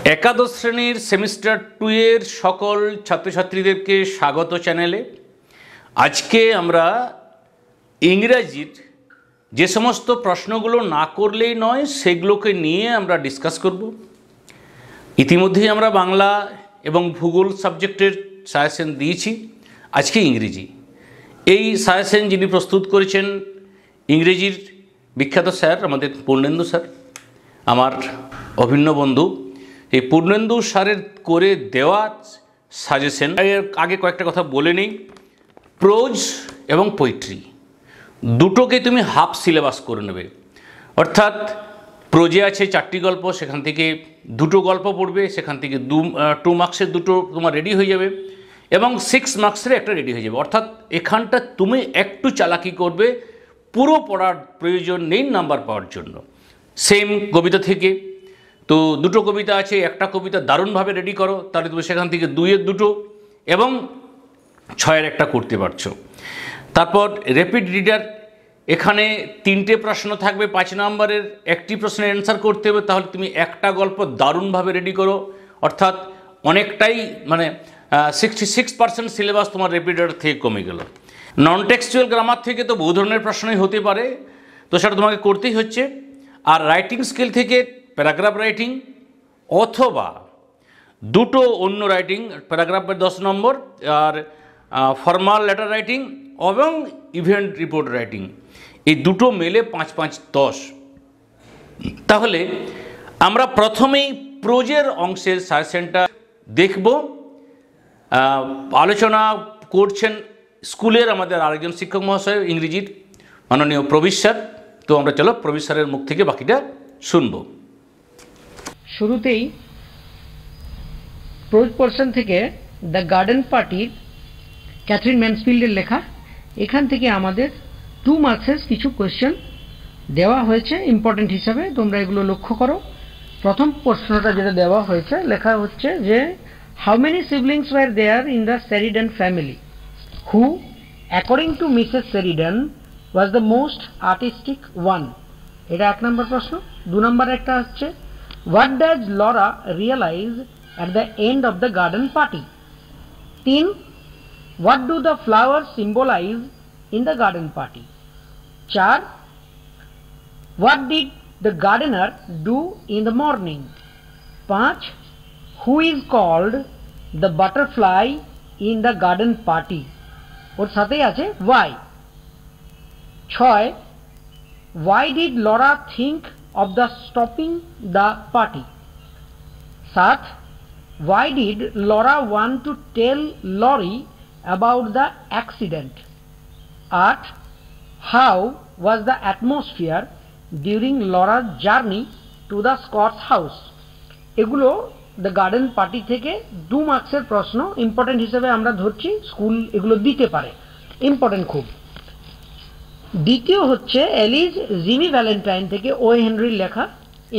একাদশ শ্রেণীর সেমিস্টার 2 এর সকল ছাত্রছাত্রীদেরকে স্বাগত চ্যানেলে। আজকে আমরা ইংরেজির যে সমস্ত প্রশ্নগুলো না করলেই নয় সেগুলোকে নিয়ে আমরা ডিসকাস করব। ইতিমধ্যেই আমরা বাংলা এবং ভূগোল সাবজেক্টের সাজেশন দিয়েছি, আজকে ইংরেজি। এই সাজেশন যিনি প্রস্তুত করেছেন ইংরেজির বিখ্যাত স্যার আমাদের পূর্ণেন্দু স্যার, আমার অভিন্ন বন্ধু। এই পূর্ণেন্দু স্যারের করে দেওয়া সাজেশন, এর আগে কয়েকটা কথা বলে নিই। প্রোজ এবং পোয়েট্রি দুটোকে তুমি হাফ সিলেবাস করে নেবে, অর্থাৎ প্রোজে আছে 4টি গল্প, সেখান থেকে 2টো গল্প পড়বে, সেখান থেকে 2 মার্কসের 2টো তোমার রেডি হয়ে যাবে এবং 6 মার্কসের একটা রেডি হয়ে যাবে। অর্থাৎ এখানটা তুমি একটু চালাকি করবে, পুরো পড়ার প্রয়োজন নেই নাম্বার পাওয়ার জন্য। সেম কবিতা থেকে তো 2টো কবিতা আছে, একটা কবিতা দারুণভাবে রেডি করো, তাহলে তুমি সেখান থেকে 2-এর 2টো এবং 6-এর একটা করতে পারছো। তারপর র্যাপিড রিডার, এখানে 3টে প্রশ্ন থাকবে, 5 নম্বরের একটি প্রশ্নের অ্যান্সার করতে হবে, তাহলে তুমি একটা গল্প দারুণভাবে রেডি করো। অর্থাৎ অনেকটাই 66% সিলেবাস তোমার র্যাপিড রিডার থেকে কমে গেল। নন টেক্সচুয়াল গ্রামার থেকে তো বহু ধরনের প্রশ্নই হতে পারে, তো সেটা তোমাকে করতেই হচ্ছে। আর রাইটিং স্কিল থেকে প্যারাগ্রাফ রাইটিং অথবা 2টো অন্য রাইটিং, প্যারাগ্রাফের 10 নম্বর আর ফর্মাল লেটার রাইটিং এবং ইভেন্ট রিপোর্ট রাইটিং, এই 2টো মেলে 5-5-10। তাহলে আমরা প্রথমেই প্রোজের অংশের সাজেশনটা দেখব। আলোচনা করছেন স্কুলের আমাদের আরেকজন শিক্ষক মহাশয়, ইংরেজির মাননীয় প্রবীর স্যার। তো আমরা চলো প্রবীর স্যারের মুখ থেকে বাকিটা শুনব। শুরুতেই প্রোজ পোর্শন থেকে দ্য গার্ডেন পার্টির ক্যাথরিন ম্যানসফিল্ডের লেখা, এখান থেকে আমাদের 2 মার্কসের কিছু কোয়েশ্চেন দেওয়া হয়েছে ইম্পর্টেন্ট হিসাবে, তোমরা এগুলো লক্ষ্য করো। প্রথম প্রশ্নটা যেটা দেওয়া হয়েছে, লেখা হচ্ছে যে how many siblings were there in the Sheridan family, who according to Mrs Sheridan was the most artistic one. এটা 1 নম্বর প্রশ্ন। 2 নম্বর একটা হচ্ছে what does Laura realize at the end of the garden party? 3. What do the flowers symbolize in the garden party? 4. What did the gardener do in the morning? 5. Who is called the butterfly in the garden party? ওর সাথেই আছে why. 6. Why did Laura think of the stopping the party? 7. Why did Laura want to tell Laurie about the accident? 8. How was the atmosphere during Laura's journey to the Scott's house? এগুলো the garden party থেকে 2 মার্কসের প্রশ্ন important হিসেবে আমরা ধরছি, school এগুলো দিতে পারে, ইম্পর্টেন্ট খুব। দ্বিতীয় হচ্ছে এলিজ জিমি ভ্যালেন্টাইন থেকে ও হেনরির লেখা,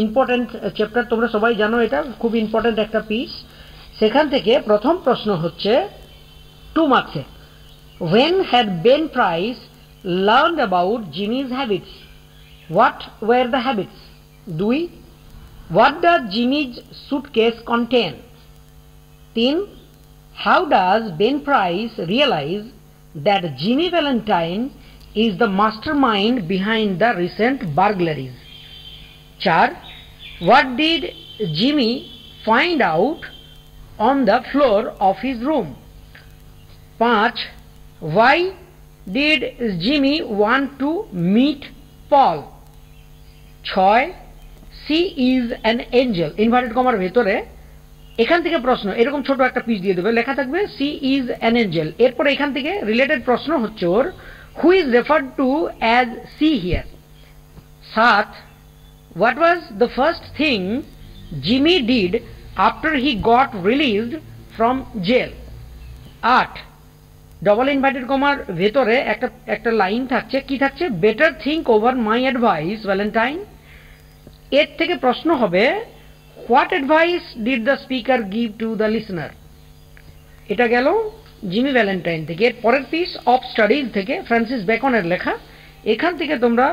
ইম্পর্টেন্ট চ্যাপ্টার, তোমরা সবাই জানো এটা খুব ইম্পর্টেন্ট একটা পিস। সেখান থেকে প্রথম প্রশ্ন হচ্ছে 2 মার্কসে, when had Ben Price learned about Jimmy's habits? What were the habits? 2. What does Jimmy's suitcase contain? 3. How does Ben Price realize that Jimmy Valentine is the mastermind behind the recent burglaries? 4. What did Jimmy find out on the floor of his room? 5. Why did Jimmy want to meet Paul? 6. She is an angel, inverted কমার ভেতরে এখান থেকে প্রশ্ন এরকম ছোট একটা piece দিয়ে দেবে, লেখা থাকবে she is an angel। এরপর এখান থেকে রিলেটেড প্রশ্ন হচ্ছে ওর who is referred to as she here? 7. What was the first thing Jimmy did after he got released from jail? 8. Double inverted কমার ভেতরে একটা লাইন থাকছে, কি থাকছে, better think over my advice Valentine. এর থেকে প্রশ্ন হবে what advice did the speaker give to the listener. এটা গেল জিমি ভ্যালেন্টাইন থেকে। এর পরের পিস অফ স্টাডিজ থেকে ফ্রান্সিস বেকনের লেখা, এখান থেকে তোমরা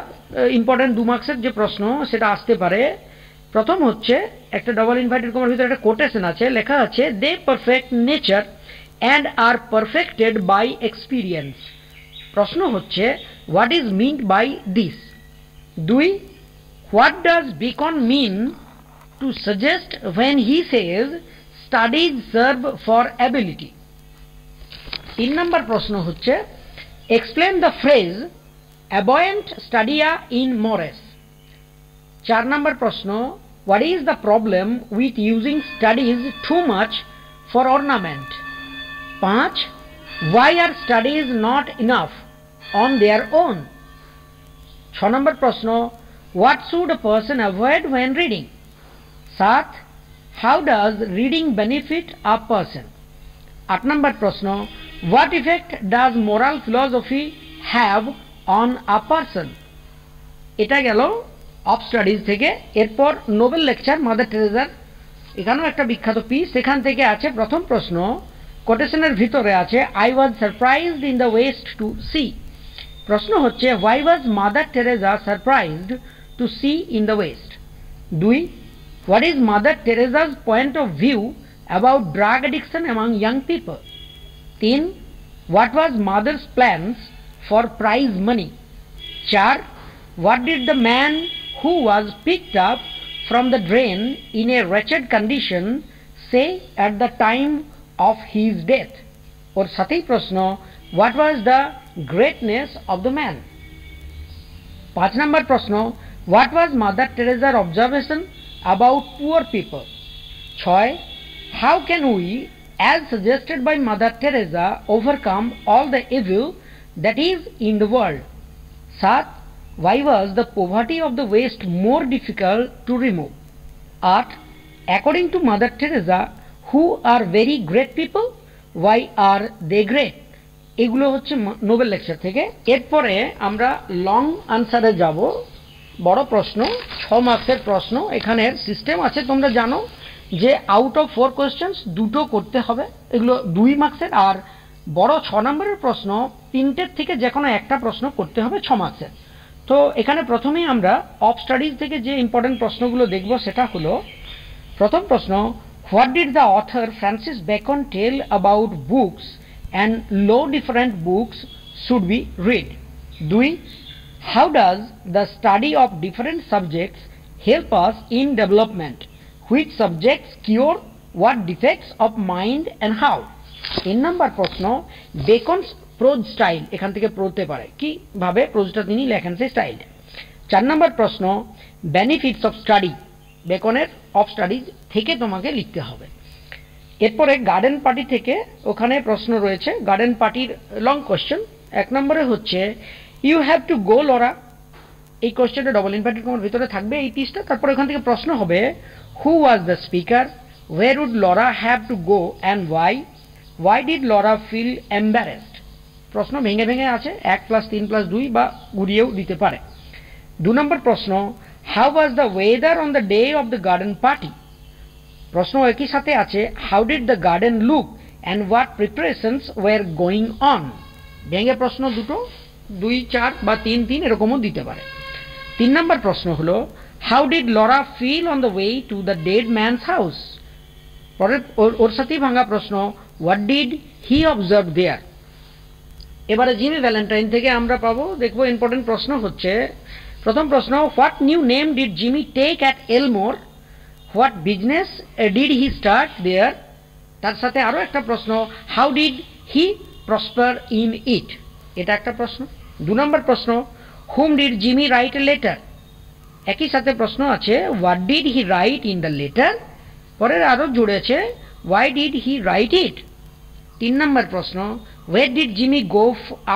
ইম্পর্টেন্ট 2 মার্কসের যে প্রশ্ন সেটা আসতে পারে। প্রথম হচ্ছে একটা ডবল ইনভার্টেড কমার ভিতরে একটা কোটেশন আছে, লেখা আছে they perfect nature and are perfected by experience. প্রশ্ন হচ্ছে what is meant by this. 2, what does Bacon mean to suggest when he says studies serve for ability। 3 নম্বর প্রশ্ন হচ্ছে explain the phrase abuent stadia in mores। 4 নম্বর প্রশ্ন what is the problem with using studies too much for ornament। 5, why are studies not enough on their own। 6 নম্বর প্রশ্ন what should a person avoid when reading। 7, how does reading benefit a person। 8 নম্বর প্রশ্ন what effect does moral philosophy have on a person। এটা গেল of studies থেকে। এরপর Nobel lecture mother টেরেজার, এখানেও একটা বিখ্যাত piece. সেখান থেকে আছে প্রথম প্রশ্ন, কোটেশনের ভিতরে আছে I was surprised in the west to see. প্রশ্ন হচ্ছে why was Mother Teresa surprised to see in the west. 2, what is Mother Teresa's point of view about drug addiction among young people। 3, what was mother's plans for prize money। 4, what did the man who was picked up from the drain in a wretched condition say at the time of his death। और साथी प्रश्न what was the greatness of the man। 5 number प्रश्न what was Mother Teresa's observation about poor people। 6, how can we as suggested by Mother Teresa overcome all the evil that is in the world। 7, why was the poverty of the West more difficult to remove। 8, according to Mother Teresa who are very great people, why are they great। এগুলো হচ্ছে Nobel lecture থেকে। এরপরে আমরা long আনসারে যাব। বড় প্রশ্ন 6 মার্কসের প্রশ্ন। এখানের সিস্টেম আছে তোমরা জানো যে আউট অফ 4 কোয়েশ্চেন্স 2টো করতে হবে, এগুলো 2 মার্কসের। আর বড় 6 নম্বরের প্রশ্ন 3টের থেকে যে কোনো একটা প্রশ্ন করতে হবে 6 মার্কসের। তো এখানে প্রথমেই আমরা অফ স্টাডিজ থেকে যে ইম্পর্টেন্ট প্রশ্নগুলো দেখব সেটা হলো প্রথম প্রশ্ন what did the author Francis Bacon tell about books and low different books should be read. 2, how does the study of different subjects help us in development, which subjects cure what defects of mind and how। 3 নম্বর প্রশ্ন বেকনস pros style, এখান থেকে পড়তে পারে কিভাবে প্রোজটা তিনি লেখেন সেই স্টাইল। 4 নম্বর প্রশ্ন বেনিফিটস অফ স্টাডি, বেকনের অফ স্টাডিজ থেকে তোমাকে লিখতে হবে। এরপরে গার্ডেন পার্টি থেকে ওখানে প্রশ্ন রয়েছে, গার্ডেন পার্টির লং কোশ্চেন। 1 নম্বরে হচ্ছে you have to go Laura, এই কোশ্চেনটা ডবল ইনভার্টেড কমার ভিতরে থাকবে এই পিসটা। তারপর ওখান থেকে প্রশ্ন হবে who was the speaker, where would Laura have to go and why did Laura feel embarrassed. প্রশ্ন ভেঙে ভেঙে আছে, 1+3+2 বা ঘুরিয়েও দিতে পারে। 2 নম্বর প্রশ্ন how was the weather on the day of the garden party. প্রশ্ন একই সাথে আছে how did the garden look and what preparations were going on. ভেঙে প্রশ্ন দুটো 2, 4 বা 3 এরকমও দিতে পারে। 3 নম্বর প্রশ্ন হলো how did Laura feel on the way to the dead man's house. পরের ওর সাথেই ভাঙা প্রশ্ন what did he observe there. এবারে জিমি ভ্যালেন্টাইন থেকে আমরা পাবো, দেখবো ইম্পর্টেন্ট প্রশ্ন হচ্ছে প্রথম প্রশ্ন what new name did Jimmy take at Elmore, what business did he start there. তার সাথে আরো একটা প্রশ্ন how did he prosper in it, এটা একটা প্রশ্ন। 2 নম্বর প্রশ্ন whom did Jimmy write a letter. একই সাথে প্রশ্ন আছে what did he write in the letter, পরের আরো জুড়েছে why did he write it. 3 নম্বর প্রশ্ন where did Jimmy go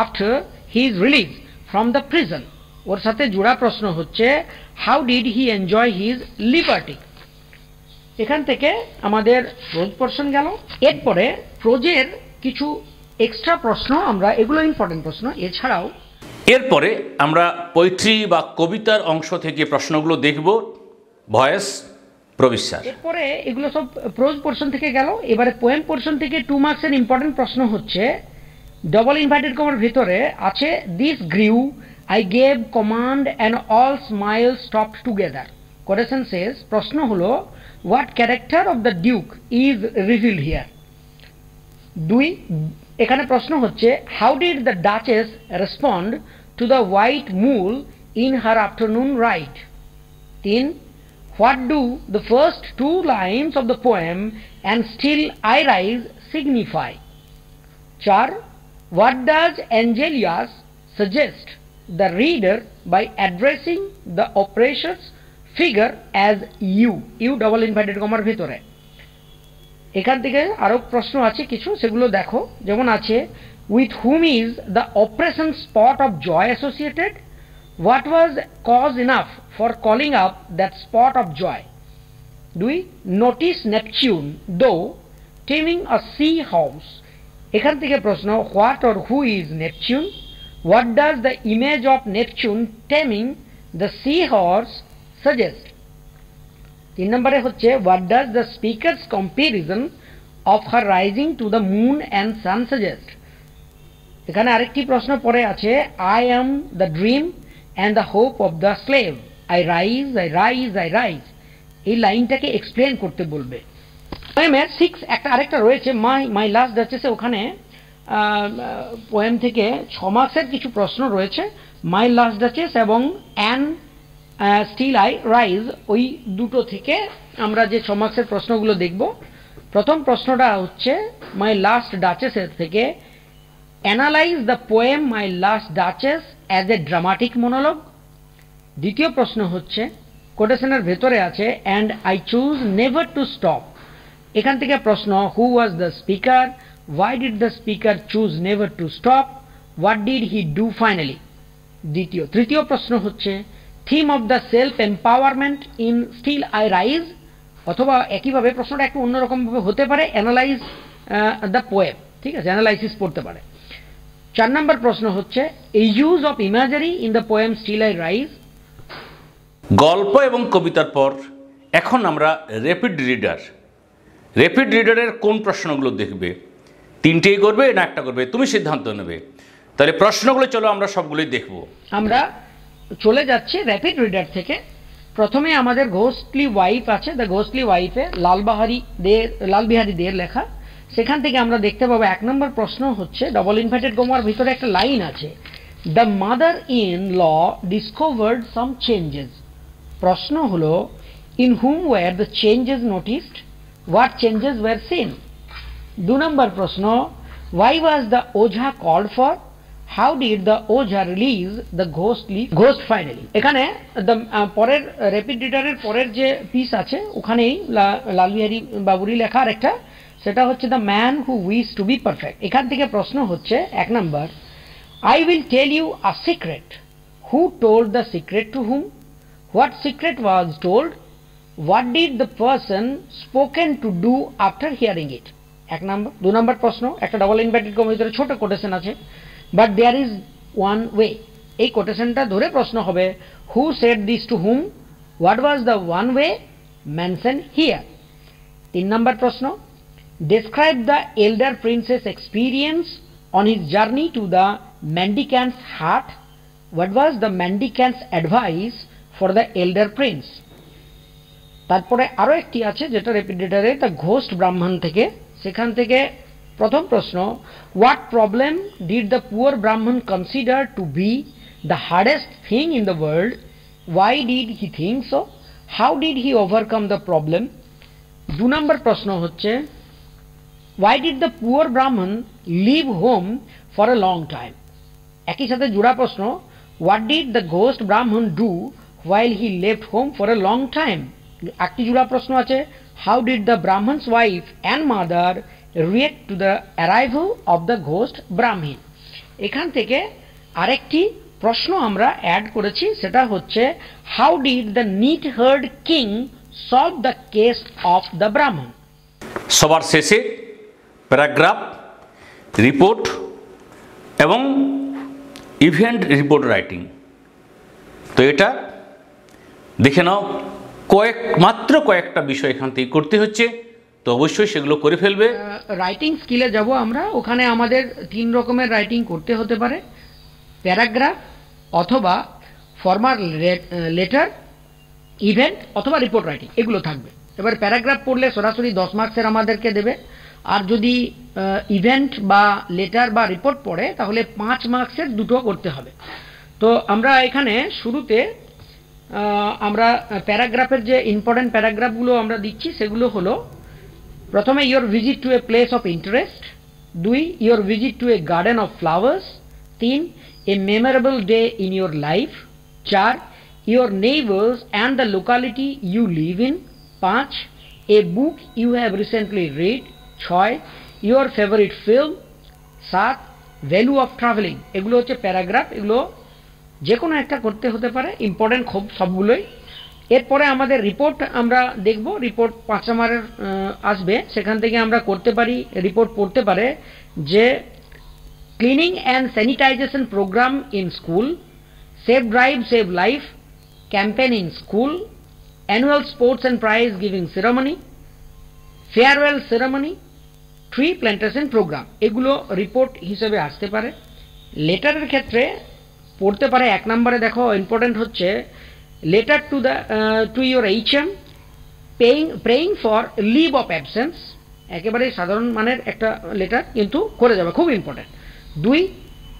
after his release from the prison, ওর সাথে জোড়া প্রশ্ন হচ্ছে how did he enjoy his liberty। এখান থেকে আমাদের প্রোজ পোরশন গেল। এরপরে প্রোজের কিছু এক্সট্রা প্রশ্ন আমরা, এগুলো ইম্পর্টেন্ট প্রশ্ন। এছাড়াও এরপরে আমরা পোয়েট্রি বা কবিতার অংশ থেকে প্রশ্নগুলো দেখব। ভয়েস প্রবিশ্বাস। এরপরে এগুলো সব প্রোজ পোরশন থেকে গেল। এবারে পোয়েম পোরশন থেকে 2 মার্কসের ইম্পর্টেন্ট প্রশ্ন হচ্ছে ডবল ইনভার্টেড কমার ভিতরে আছে this grew I gave command and all smile stopped together. Quotation says, প্রশ্ন হলো what character of the duke is revealed here. 2, এখানে প্রশ্ন হচ্ছে how did the duchess respond to the white mule in her afternoon ride. 3, what do the first 2 lines of the poem and still I rise signify? 4, what does Angelius suggest the reader by addressing the oppressor's figure as you? You double inverted comma ভিতরে। এখান থেকে আরো প্রশ্ন আছে কিছু, সেগুলো দেখো। যেমন আছে with whom is the oppression spot of joy associated? What was cause enough for calling up that spot of joy? 2, notice Neptune though taming a sea horse. এখান থেকে প্রশ্ন what or who is Neptune? What does the image of Neptune taming the sea horse suggest? 3 নম্বরে হচ্ছে what does the speaker's comparison of her rising to the moon and sun suggest? এখানে আরেকটি প্রশ্ন পরে আছে I am the dream and the hope of the slave. I rise, I rise, I rise. এই লাইনটাকে explain করতে বলবে। পোয়েমের 6 একটা আরেকটা রয়েছে মাই লাস্ট ডাচেসে, ওখানে পোয়েম থেকে 6 মার্কসের কিছু প্রশ্ন রয়েছে। মাই লাস্ট ডাচেস এবং অ্যান্ড স্টিল আই রাইজ, ওই দুটো থেকে আমরা যে 6 মার্কসের প্রশ্নগুলো দেখব। প্রথম প্রশ্নটা হচ্ছে মাই লাস্ট ডাচেসের থেকে analyse the poem my last duchess as a dramatic monologue. দ্বিতীয় প্রশ্ন হচ্ছে কোটেশনের ভেতরে আছে and I choose never to stop. এখান থেকে প্রশ্ন who was the speaker, why did the speaker choose never to stop, what did he do finally. তৃতীয় প্রশ্ন হচ্ছে theme of the self empowerment in still I rise, অথবা একইভাবে প্রশ্নটা একটু অন্যরকম ভাবে হতে পারে অ্যানালাইজ দ্য পোয়েম, ঠিক আছে, অ্যানালাইসিস পড়তে পারে। 4 নম্বর প্রশ্ন হচ্ছে a use of imagery in the poem still I rise. গল্প এবং কবিতার পর এখন আমরা র্যাপিড রিডারের কোন প্রশ্নগুলো দেখবে? 3টেই করবে না একটা করবে, তুমি সিদ্ধান্ত নেবে। তাহলে প্রশ্নগুলো চলো আমরা সবগুলোই দেখব। আমরা চলে যাচ্ছি র্যাপিড রিডার থেকে। প্রথমে আমাদের ঘোস্টলি ওয়াইফ আছে, দ্য ঘোস্টলি ওয়াইফে লালবিহারী দের লেখা। সেখান থেকে আমরা দেখতে পাবো 1 নম্বর প্রশ্ন হচ্ছে ডবল ইনভার্টেড কমার ভিতরে একটা লাইন আছে the mother in law discovered some changes. প্রশ্ন হলো in whom were the changes noticed, what changes were seen. 2 নম্বর প্রশ্ন why was the ojha called for, how did the ojha release the ghost finally. এখানে পরের র্যাপিড রিডারের পরের যে piece আছে ওখানেই লালবিহারী বাবুরি লেখা আরেকটা, সেটা হচ্ছে the man who wish to be perfect. এখান থেকে প্রশ্ন হচ্ছে 1 নম্বর I will tell you a secret, who told the secret to whom, what secret was told, what did the person spoken to do after hearing it. 1 নম্বর। 2 নম্বর প্রশ্ন একটা double inverted কমার ভিতরে ছোট কোটেশন আছে but there is one way. এই কোটেশনটা ধরে প্রশ্ন হবে who said this two whom, what was the one way mention here. 3 নম্বর প্রশ্ন describe the elder prince's experience on his journey to the mendicant's hut. What was the mendicant's advice for the elder prince? তারপরে আরো একটি আছে যেটা রেপিটেটরে the ghost ব্রাহ্মণ থেকে। সেখান থেকে প্রথম প্রশ্ন what problem did the poor brahman consider to be the hardest thing in the world? Why did he think so? How did he overcome the problem? 2 নম্বর প্রশ্ন হচ্ছে why did the poor brahman leave home for a long time? একই সাথে জোড়া প্রশ্ন what did the ghost brahman do while he left home for a long time? একটি জোড়া প্রশ্ন আছে how did the brahman's wife and mother react to the arrival of the ghost brahmin? এখান থেকে আরেকটি প্রশ্ন আমরা অ্যাড করেছি, সেটা হচ্ছে how did the neat herd king solve the case of the brahman? সবার শেষে প্যারাগ্রাফ, রিপোর্ট এবং ইভেন্ট রিপোর্ট রাইটিং। তো এটা দেখে নাও, মাত্র কয়েকটা বিষয় এখান থেকে করতে হচ্ছে, তো অবশ্যই সেগুলো করে ফেলবে। রাইটিং স্কিলে যাব আমরা, ওখানে আমাদের 3 রকমের রাইটিং করতে হতে পারে, প্যারাগ্রাফ অথবা ফর্মাল লেটার ইভেন্ট অথবা রিপোর্ট রাইটিং এগুলো থাকবে। এবার প্যারাগ্রাফ পড়লে সরাসরি 10 মার্কসের আমাদেরকে দেবে, আর যদি ইভেন্ট বা লেটার বা রিপোর্ট পড়ে তাহলে 5 মার্কসের দুটো করতে হবে। তো আমরা এখানে শুরুতে আমরা প্যারাগ্রাফের যে ইম্পর্টেন্ট প্যারাগ্রাফগুলো আমরা দিচ্ছি সেগুলো হলো, প্রথমে your visit to a place of interest, 2 your visit to a garden of flowers, 3 a memorable day in your life, 4 your neighbors and the locality you live in, 5 a book you have recently read, 6 your favorite film, 7 value of traveling। এগুলো হচ্ছে paragraph, এগুলো যে কোনো একটা করতে হতে পারে, important খুব সবগুলোই। এরপরে আমাদের রিপোর্ট আমরা দেখব, রিপোর্ট 5 নম্বরের আসবে, সেখান থেকে আমরা করতে পারি, রিপোর্ট পড়তে পারে যে cleaning and sanitization program in school, save drive save life campaign in school, annual sports and prize giving ceremony, farewell ceremony, tree plantation program। এগুলো রিপোর্ট হিসেবে আসতে পারে। লেটারের ক্ষেত্রে পড়তে পারে 1 নম্বরে, দেখো ইম্পর্টেন্ট হচ্ছে letter to your HM, praying for leave of absence, একেবারে সাধারণ মানের একটা লেটার কিন্তু করে যাবে, খুব ইম্পর্টেন্ট। 2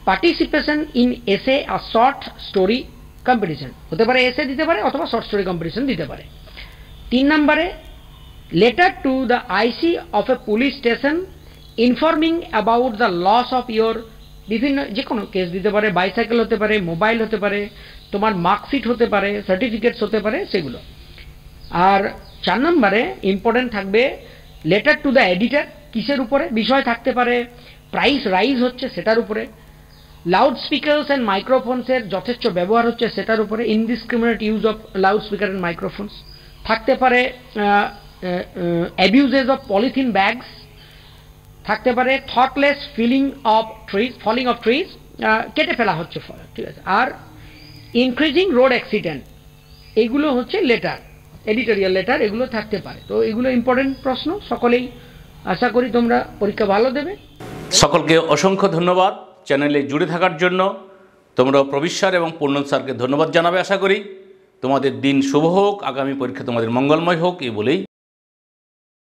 পার্টিসিপেশন ইন এসে আ শর্ট স্টোরি কম্পিটিশন, হতে পারে এসে দিতে পারে অথবা শর্ট স্টোরি কম্পিটিশন দিতে পারে। 3 নম্বরে letter to the IC of a police station informing about the loss of your, বিভিন্ন যে কোনো কেস দিতে পারে, বাইসাইকেল হতে পারে, মোবাইল হতে পারে, তোমার মার্কশিট হতে পারে, সার্টিফিকেটস হতে পারে, সেগুলো। আর 4 নম্বরে ইম্পর্টেন্ট থাকবে লেটার টু দ্য এডিটর, কিসের উপরে বিষয় থাকতে পারে, প্রাইস রাইজ হচ্ছে সেটার উপরে, লাউড স্পিকার্স অ্যান্ড মাইক্রোফোনসের যথেচ্ছ ব্যবহার হচ্ছে সেটার উপরে, indiscriminate use of loud speaker and মাইক্রোফোনস থাকতে পারে, অ্যাবিউজেস অফ পলিথিন ব্যাগস থাকতে পারে, থটলেস ফলিং অফ ট্রিজ, কেটে ফেলা হচ্ছে, ঠিক আছে, আর ইনক্রিজিং রোড অ্যাক্সিডেন্ট, এগুলো হচ্ছে লেটার, এডিটোরিয়াল লেটার, এগুলো থাকতে পারে। তো এগুলো ইম্পর্টেন্ট প্রশ্ন, সকলেই আশা করি তোমরা পরীক্ষা ভালো দেবে। সকলকে অসংখ্য ধন্যবাদ চ্যানেলে জুড়ে থাকার জন্য। তোমরা প্রবীর স্যার এবং পূর্ণন স্যারকে ধন্যবাদ জানাবে। আশা করি তোমাদের দিন শুভ হোক, আগামী পরীক্ষা তোমাদের মঙ্গলময় হোক, এই বলেই